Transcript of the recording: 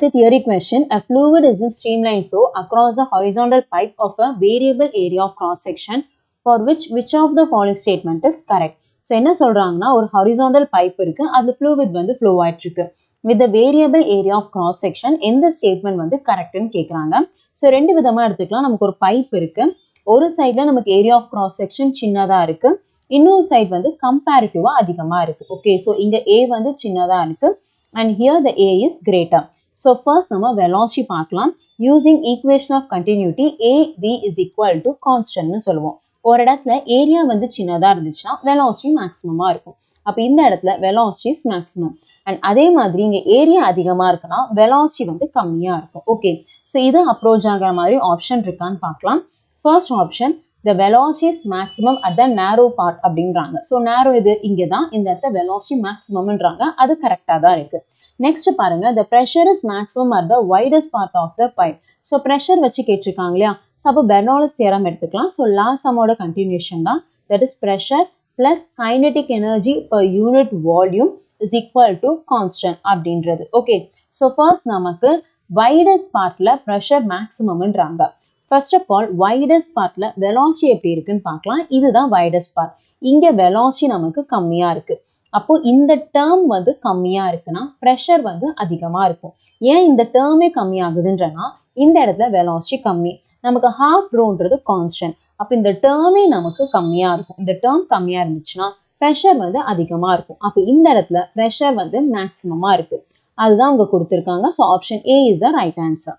அடுத்த theory question. A fluid is in streamline flow across a horizontal pipe of a variable area of cross section for which of the following statement is correct? So என்ன சொல்றாங்கன்னா ஒரு horizontal pipe இருக்கு, அதுல fluid வந்து flow ஆயிட்டு இருக்கு. With the variable area of cross section எந்த statement வந்து கரெக்ட்னு கேக்குறாங்க. ஸோ ரெண்டு விதமா எடுத்துக்கலாம். நமக்கு ஒரு பைப் இருக்கு, ஒரு சைட்ல நமக்கு ஏரியா ஆஃப் கிராஸ் செக்ஷன் சின்னதா இருக்கு, இன்னொரு சைட் வந்து கம்பேரிட்டிவா அதிகமா இருக்கு. ஓகே, ஸோ இங்க ஏ வந்து சின்னதா இருக்கு and here the A is greater. So first நம்ம velocity பார்க்கலாம். Using equation of continuity AB is equal to constant னு சொல்லுவோம். ஒரு இடத்துல ஏரியா வந்து சின்னதா இருந்துச்சுன்னா velocity maximum இருக்கும். அப்ப இந்த இடத்துல velocity is maximum. And அதே மாதிரி இங்க ஏரியா அதிகமா இருக்குன்னா velocity வந்து கம்மியா இருக்கும். ஓகே, ஸோ இது அப்ரோச் ஆகிற மாதிரி ஆப்ஷன் இருக்கான்னு பார்க்கலாம். First option, the velocity is maximum at the narrow part அப்படின்றாங்க. ஸோ நேரோ இது இங்கே தான், இந்த இடத்துல velocity maximumன்றாங்க, அது கரெக்டாக தான் இருக்கு. நெக்ஸ்ட் பாருங்க, the pressure is maximum at the widest part of the pipe. So pressure வச்சு கேட்டிருக்காங்க இல்லையா, ஸோ அப்போ பெர்னோலிஸ் தியரம் எடுத்துக்கலாம். ஸோ லாஸ்ட் சம்மோட கண்டினியூஷன் தான், that is pressure plus kinetic energy per unit volume is equal to constant அப்படின்றது. Okay, so first நமக்கு widest partல pressure maximumன்றாங்க. First of all, widest partல velocity எப்படி இருக்குன்னு பார்க்கலாம். இதுதான் widest part. இங்க velocity நமக்கு கம்மியா இருக்கு. அப்போ இந்த டேர்ம் வந்து கம்மியா இருக்குன்னா pressure வந்து அதிகமா இருக்கும். ஏன் இந்த டேர்மே கம்மியாகுதுன்றனா இந்த இடத்துல velocity கம்மி, நமக்கு half rhoன்றது constant. அப்போ இந்த டேர்மே நமக்கு கம்மியா இருக்கும். இந்த டேர்ம் கம்மியா இருந்துச்சுன்னா pressure வந்து அதிகமா இருக்கும். அப்போ இந்த இடத்துல pressure வந்து மேக்ஸிமமா இருக்கு. அதுதான் அவங்க கொடுத்திருக்காங்க. So option A is the right answer.